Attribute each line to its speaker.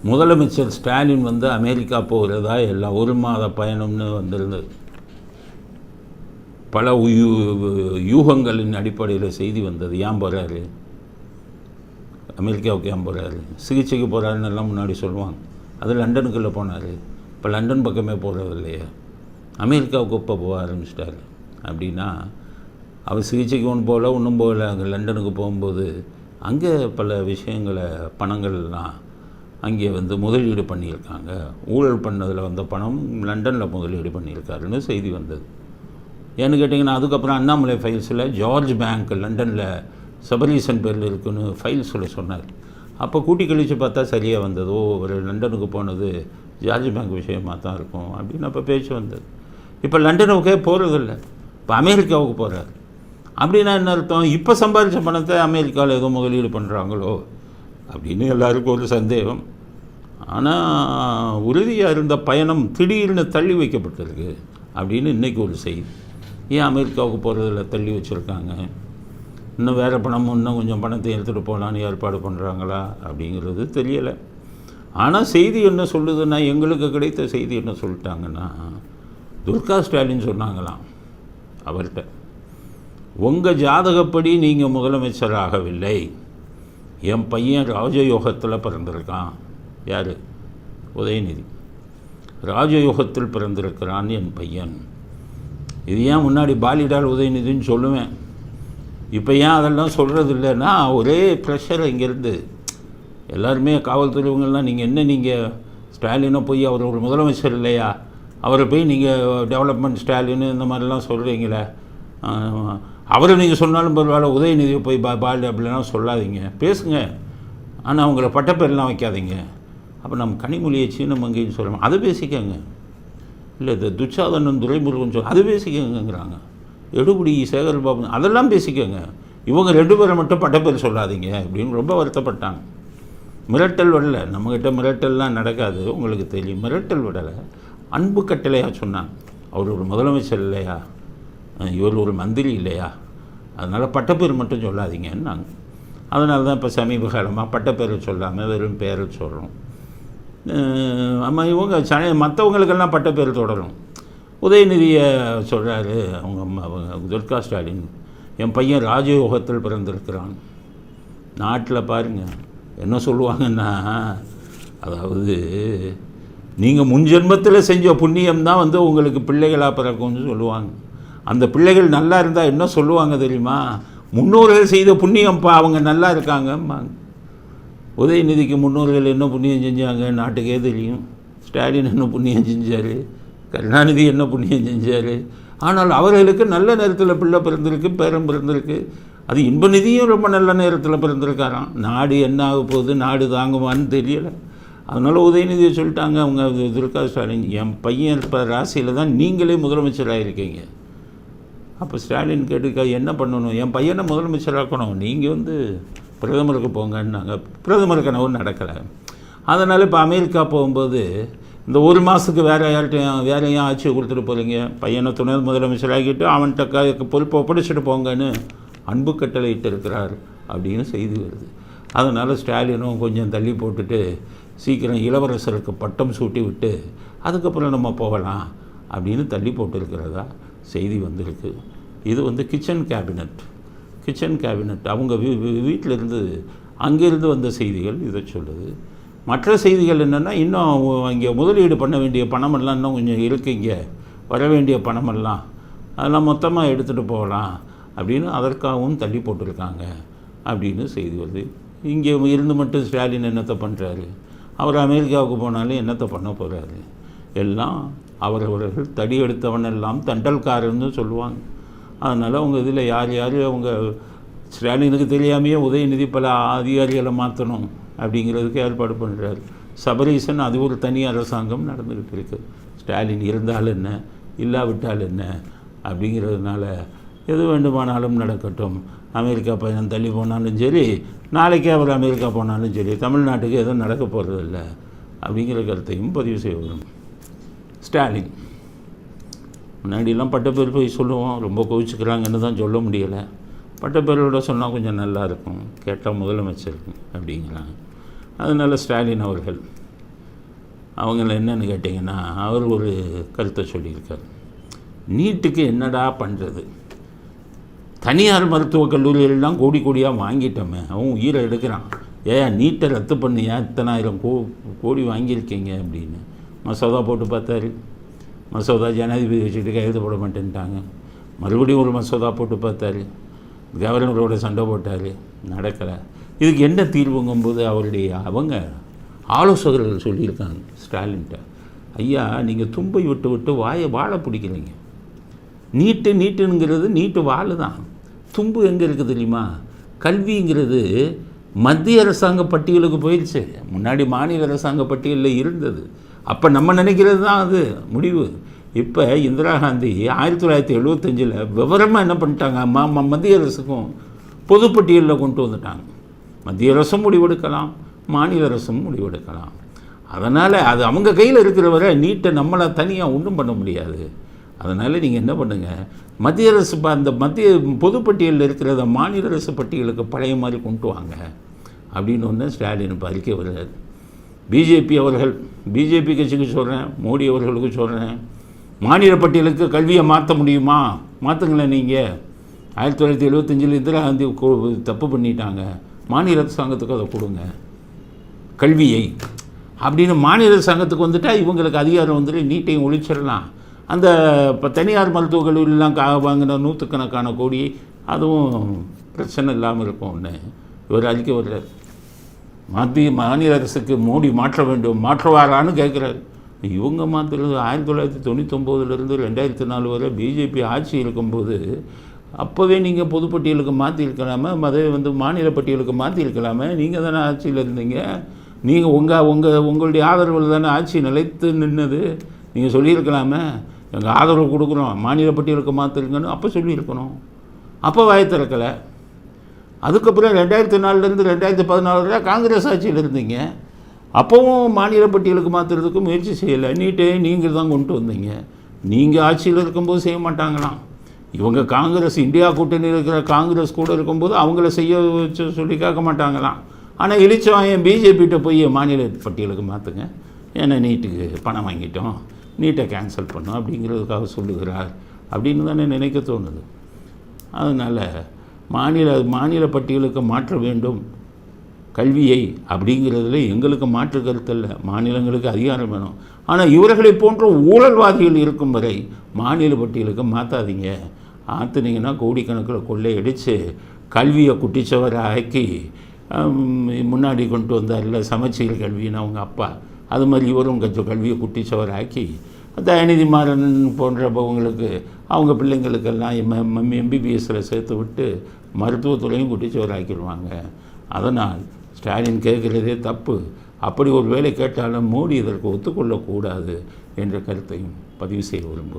Speaker 1: முதலமைச்சர் ஸ்டாலின் வந்து அமெரிக்கா போகிறதா எல்லாம் 1 மாத பயணம்னு வந்திருந்தது. பல யூகங்களின் அடிப்படையில் செய்தி வந்தது. ஏன் போகிறாரு, அமெரிக்காவுக்கு ஏன் போகிறாரு, சிகிச்சைக்கு போகிறாருன்னு எல்லாம் முன்னாடி சொல்லுவாங்க. அது லண்டனுக்குள்ளே போனார். இப்போ லண்டன் பக்கமே போகிறது இல்லையா, அமெரிக்காவுக்கு இப்போ போக ஆரம்பிச்சிட்டாரு. அப்படின்னா அவர் சிகிச்சைக்கு ஒன்று போகல, ஒன்றும் போகல. அங்கே லண்டனுக்கு போகும்போது அங்கே பல விஷயங்களை பணங்கள்லாம் அங்கே வந்து முதலீடு பண்ணியிருக்காங்க. ஊழல் பண்ணதில் வந்த பணம் லண்டனில் முதலீடு பண்ணியிருக்காருன்னு செய்தி வந்தது. ஏன்னு கேட்டிங்கன்னா, அதுக்கப்புறம் அண்ணாமலை ஃபைல்ஸில் ஜார்ஜ் பேங்க் லண்டனில் சபரீசன் பேரில் இருக்குன்னு ஃபைல்ஸில் சொன்னார். அப்போ கூட்டி கழித்து பார்த்தா சரியாக வந்தது. ஒரு லண்டனுக்கு போனது ஜார்ஜ் பேங்க் விஷயமாக தான் இருக்கும் அப்படின்னு அப்போ பேச்சு வந்தது. இப்போ லண்டனுக்கே போகிறதில்ல, இப்போ அமெரிக்காவுக்கு போகிறார். அப்படின்னா என்ன அர்த்தம், இப்போ சம்பாதிச்ச பணத்தை அமெரிக்காவில் ஏதோ முதலீடு பண்ணுறாங்களோ அப்படின்னு எல்லாருக்கும் ஒரு சந்தேகம். ஆனால் உறுதியாக இருந்த பயணம் திடீர்னு தள்ளி வைக்கப்பட்டிருக்கு அப்படின்னு இன்றைக்கி ஒரு செய்தி. ஏன் அமெரிக்காவுக்கு போகிறதில்ல தள்ளி வச்சுருக்காங்க, இன்னும் வேறு பணமும் இன்னும் கொஞ்சம் பணத்தை எடுத்துகிட்டு போகலான்னு ஏற்பாடு பண்ணுறாங்களா அப்படிங்கிறது தெரியலை. ஆனால் செய்தி என்ன சொல்லுதுன்னா, எங்களுக்கு கிடைத்த செய்தி என்ன சொல்லிட்டாங்கன்னா, துர்கா ஸ்டாலின் சொன்னாங்களாம் அவர்கிட்ட, உங்கள் ஜாதகப்படி நீங்கள் முதலமைச்சராகவில்லை, என் பையன் ராஜயோகத்தில் பிறந்திருக்கான். யார், உதயநிதி ராஜயோகத்தில் பிறந்திருக்கிறான் என் பையன். இது ஏன் முன்னாடி பாலிடால் உதயநிதின்னு சொல்லுவேன், இப்போ ஏன் அதெல்லாம் சொல்கிறது இல்லைன்னா, ஒரே ப்ரெஷர் இங்கேருந்து எல்லாருமே காவல்துறைவங்கள்லாம், நீங்கள் ஸ்டாலினை போய் அவர் ஒரு முதலமைச்சர் இல்லையா, அவரை போய் நீங்கள் டெவலப்மெண்ட் ஸ்டாலின்னு இந்த மாதிரிலாம் சொல்கிறீங்களே, அவரை நீங்கள் சொன்னாலும் பரவாயில்ல, உதயநிதியை போய் பால் அப்படிலாம் சொல்லாதீங்க, பேசுங்க, ஆனால் அவங்கள பட்டப்பேர்லாம் வைக்காதீங்க. அப்போ நம்ம கனிமொழியை சீன மங்கைன்னு சொல்லணும், அதை பேசிக்கங்க. இல்லை இந்த துச்சாதனன் துரைமுருகன் சொல்ல அதை பேசிக்கங்கிறாங்க. எடுபடி சேகர்பாபு அதெல்லாம் பேசிக்கங்க, இவங்க 2 பேரை மட்டும் பட்டப்பேர் சொல்லாதீங்க அப்படின்னு ரொம்ப வருத்தப்பட்டாங்க. மிரட்டல் விடலை, நம்மக்கிட்ட மிரட்டல்லாம் நடக்காது, உங்களுக்கு தெரியும். மிரட்டல் விடலை, அன்பு கட்டளையாக சொன்னாங்க. அவர் ஒரு முதலமைச்சர் இல்லையா, இவர் ஒரு மந்திரி இல்லையா, அதனால் பட்டப்பேர் மட்டும் சொல்லாதீங்கன்னாங்க. அதனால தான் இப்போ சமீப காலமாக பட்டப்பேரை சொல்லாமல் வெறும் பேரை சொல்கிறோம். இவங்க மற்றவங்களுக்கெல்லாம் பட்டப்பேர் தொடரும். உதயநிதியை சொல்கிறாரு அவங்க துர்கா ஸ்டாலின், என் பையன் ராஜயோகத்தில் பிறந்திருக்கிறான். நாட்டில் பாருங்கள் என்ன சொல்லுவாங்கன்னா, அதாவது நீங்கள் முன்ஜென்மத்தில் செஞ்ச புண்ணியம்தான் வந்து உங்களுக்கு பிள்ளைகளாக பிறக்கும்னு சொல்லுவாங்க. அந்த பிள்ளைகள் நல்லா இருந்தால் என்ன சொல்லுவாங்க தெரியுமா, முன்னோர்கள் செய்த புண்ணியம்ப்பா, அவங்க நல்லா இருக்காங்கம்பாங்க. உதயநிதிக்கு முன்னோர்கள் என்ன புண்ணியம் செஞ்சாங்க நாட்டுக்கே தெரியும். ஸ்டாலின் என்ன புண்ணியம் செஞ்சார், கருணாநிதி என்ன புண்ணியம் செஞ்சார். ஆனால் அவர்களுக்கு நல்ல நேரத்தில் பிள்ளை பிறந்திருக்கு, பேரம் பிறந்திருக்கு. அது இன்பநிதியும் ரொம்ப நல்ல நேரத்தில் பிறந்திருக்காராம். நாடு என்ன ஆக போகுது, நாடு தாங்குவான்னு தெரியலை. அதனால் உதயநிதியை சொல்லிட்டாங்க அவங்க துர்கா ஸ்டாலின், என் பையன் இப்போ ராசியில் தான் நீங்களே முதலமைச்சராக இருக்கீங்க. அப்போ ஸ்டாலின் கேட்டுக்கா என்ன பண்ணணும், என் பையனை முதலமைச்சராக்கணும், நீங்கள் வந்து பிரதமருக்கு போங்கன்னாங்க. பிரதமர் கனவு நடக்கலை. அதனால் இப்போ அமெரிக்கா போகும்போது இந்த 1 மாதத்துக்கு வேறையும் ஆட்சி கொடுத்துட்டு போகிறீங்க, பையனை துணை முதலமைச்சராகிட்டு அவன்கிட்ட பொறுப்பை ஒப்படைச்சிட்டு போங்கன்னு அன்பு கட்டளை இட்டு இருக்கிறார் அப்படின்னு செய்தி வருது. அதனால் ஸ்டாலினும் கொஞ்சம் தள்ளி போட்டுட்டு சீக்கிரம் இளவரசருக்கு பட்டம் சூட்டி விட்டு அதுக்கப்புறம் நம்ம போகலாம் அப்படின்னு தள்ளி போட்டுருக்கிறதா செய்தி வந்திருக்கு. இது வந்து கிச்சன் கேபினட் அவங்க வீட்டிலேருந்து அங்கேருந்து வந்த செய்திகள் இதை சொல்லுது. மற்ற செய்திகள் என்னென்னா, இன்னும் இங்கே முதலீடு பண்ண வேண்டிய பணமெல்லாம் இன்னும் கொஞ்சம் இருக்குங்க, வர வேண்டிய பணமெல்லாம் அதெல்லாம் மொத்தமாக எடுத்துகிட்டு போகலாம் அப்படின்னு அதற்காகவும் தள்ளி போட்டிருக்காங்க அப்படின்னு செய்தி வருது. இங்கே இருந்து மட்டும் ஸ்டாலின் என்னத்தை பண்ணுறாரு, அவர் அமெரிக்காவுக்கு போனாலும் என்னத்தை பண்ண போகிறாரு. எல்லாம் அவரவர்கள் தடி எடுத்தவனெல்லாம் தண்டல்காரன்னு சொல்லுவாங்க. அதனால் அவங்க இதில் யார் அவங்க ஸ்டாலினுக்கு தெரியாமையே உதயநிதி பல அதிகாரிகளை மாற்றணும் அப்படிங்கிறதுக்கு ஏற்பாடு பண்ணுறாரு. சபரீசன் அது ஒரு தனி அரசாங்கம் நடந்துக்கிட்டு இருக்குது. ஸ்டாலின் இருந்தால் என்ன, இல்லாவிட்டால் என்ன அப்படிங்கிறதுனால எது வேண்டுமானாலும் நடக்கட்டும். அமெரிக்கா பயணம் தள்ளி போனாலும் சரி, நாளைக்கே அவர் அமெரிக்கா போனாலும் சரி, தமிழ்நாட்டுக்கு எதுவும் நடக்க போகிறதில்ல அப்படிங்கிற கருத்தையும் பதிவு செய்வோம். ஸ்டாலின் முன்னாடியெல்லாம் பட்டப்பேர் போய் சொல்லுவோம், ரொம்ப கோவிச்சுக்கிறாங்கன்னு தான் சொல்ல முடியலை. பட்டப்பேரோட சொன்னால் கொஞ்சம் நல்லாயிருக்கும், கேட்டால் முதலமைச்சருக்கு அப்படிங்கிறாங்க. அதனால் ஸ்டாலின் அவர்கள் அவங்கள என்னன்னு கேட்டிங்கன்னா, அவர் ஒரு கருத்தை சொல்லியிருக்கார். நீட்டுக்கு என்னடா பண்ணுறது, தனியார் மருத்துவக் கல்லூரிகளெல்லாம் கோடி கோடியாக வாங்கிட்டோமே, அவன் உயிரை எடுக்கிறான், ஏன் நீட்டை ரத்து பண்ணியா இத்தனாயிரம் கோடி வாங்கியிருக்கீங்க அப்படின்னு மசோதா போட்டு பார்த்தாரு. மசோதா ஜனாதிபதி வச்சுக்கிட்டு கையெழுத்து போட மாட்டேன்ட்டாங்க. மறுபடியும் ஒரு மசோதா போட்டு பார்த்தாரு, கவர்னரோட சண்டை போட்டார், நடக்கலை. இதுக்கு என்ன தீர்வுங்கும்போது அவங்க ஆலோசகர்கள் சொல்லியிருக்காங்க ஸ்டாலின்கிட்ட, ஐயா நீங்கள் தும்பை விட்டு விட்டு வாழை பிடிக்கிறீங்க. நீட்டுங்கிறது நீட்டு வாழை தான். தும்பு எங்கே இருக்குது தெரியுமா? கல்விங்கிறது மத்திய அரசாங்க பட்டியலுக்கு போயிடுச்சு. முன்னாடி மாநில அரசாங்க பட்டியலில் இருந்தது. அப்போ நம்ம நினைக்கிறது தான் அது முடிவு. இப்போ இந்திரா காந்தி 1975 விவரமாக என்ன பண்ணிட்டாங்க, மத்திய அரசுக்கும் பொதுப்பட்டியலில் கொண்டு வந்துட்டாங்க. மத்திய அரசும் முடிவெடுக்கலாம், மாநில அரசும் முடிவெடுக்கலாம். அதனால் அது அவங்க கையில் இருக்கிற வரை நீட்டை நம்மளை தனியாக ஒன்றும் பண்ண முடியாது. அதனால் நீங்கள் என்ன பண்ணுங்கள், மத்திய அரசு அந்த மத்திய பொதுப்பட்டியலில் இருக்கிறத மாநில அரசு பட்டியலுக்கு பழைய மாதிரி கொண்டு வாங்க அப்படின்னு ஒன்று ஸ்டாலின் இப்போ அறிக்கை வருகிறார். பிஜேபி கட்சிக்கு சொல்கிறேன், மோடி அவர்களுக்கு சொல்கிறேன், மாநில பட்டியலுக்கு கல்வியை மாற்ற முடியுமா? மாற்றுங்களேன். நீங்கள் 1975 இந்திரா காந்தி தப்பு பண்ணிட்டாங்க, மாநில அரசாங்கத்துக்கு அதை கொடுங்க கல்வியை அப்படின்னு. மாநில அரசாங்கத்துக்கு வந்துட்டால் இவங்களுக்கு அதிகாரம் வந்துட்டு நீட்டையும் ஒழிச்சிடலாம். அந்த இப்போ தனியார் மருத்துவக் கல்லூரியெலாம் வாங்கின நூற்றுக்கணக்கான கோடி அதுவும் பிரச்சனை இல்லாமல் இருக்கும்னு இவர் அறிக்கை வர்றார். மாநில அரசுக்கு மோடி மாற்ற வேண்டும், மாற்றுவாரான்னு கேட்குறாரு. இவங்க மாற்றுறது 1999 2004 வரை பிஜேபி ஆட்சி இருக்கும்போது அப்போவே நீங்கள் பொதுப்பட்டியலுக்கு மாற்றிருக்கலாமே, மாநில பட்டியலுக்கு மாற்றிருக்கலாமே. நீங்கள் தானே ஆட்சியில் இருந்தீங்க, நீங்கள் உங்களுடைய ஆதரவில் தானே ஆட்சி நிலைத்து நின்னது. நீங்கள் சொல்லியிருக்கலாமே, எங்கள் ஆதரவு கொடுக்குறோம், மாநில பட்டியலுக்கு மாற்றிருக்கணும் அப்போ சொல்லியிருக்கணும். அப்போ வாய் திறக்கலை. அதுக்கப்புறம் 2004 2014 வரை காங்கிரஸ் ஆட்சியில் இருந்தீங்க, அப்போவும் மாநில பட்டியலுக்கு மாற்றுறதுக்கு முயற்சி செய்யலை. நீட்டே நீங்கள் தான் கொண்டு வந்தீங்க. நீங்கள் ஆட்சியில் இருக்கும்போது செய்ய மாட்டாங்களாம். இவங்க காங்கிரஸ் இந்தியா கூட்டணியில் இருக்கிற காங்கிரஸ் கூட இருக்கும்போது அவங்கள செய்ய சொல்லி கேட்க மாட்டாங்களாம். ஆனால் இழிச்சவாயன் பிஜேபிகிட்ட போய் மாநில பட்டியலுக்கு மாற்றுங்க, ஏன்னா நீட்டுக்கு பணம் வாங்கிட்டோம், நீட்டை கேன்சல் பண்ணோம் அப்படிங்கிறதுக்காக சொல்லுகிறார் அப்படின்னு தானே நினைக்க தோணுது. அதனால் மாநில பட்டியலுக்கு மாற்ற வேண்டும் கல்வியை அப்படிங்கிறதுல எங்களுக்கு மாற்று கருத்தல்ல. மாநிலங்களுக்கு அதிகாரம் வேணும். ஆனால் இவர்களை போன்ற ஊழல்வாதிகள் இருக்கும் வரை மாநில பட்டியலுக்கு மாற்றாதீங்க. ஆற்றுனீங்கன்னா கோடிக்கணக்கில் கொள்ளையடித்து கல்வியை குட்டிச்சவரை ஆக்கி முன்னாடி கொண்டு வந்தார்ல சமச்சீர் கல்வின்னு அவங்க அப்பா, அது மாதிரி இவரும் கொஞ்சம் கல்வியை குட்டிச்சவர் ஆக்கி தயநிதி மாறன் போன்றவங்களுக்கு அவங்க பிள்ளைங்களுக்கெல்லாம் எம்பிபிஎஸ்சில் சேர்த்து விட்டு மருத்துவத்துறையும் குட்டிச்சவர் ஆக்கிடுவாங்க. அதனால் ஸ்டாலின் கேட்குறதே தப்பு. அப்படி ஒரு வேலை கேட்டாலும் மோடி இதற்கு ஒத்துக்கொள்ளக்கூடாது என்ற கருத்தையும் பதிவு செய்ய விரும்புகிறேன்.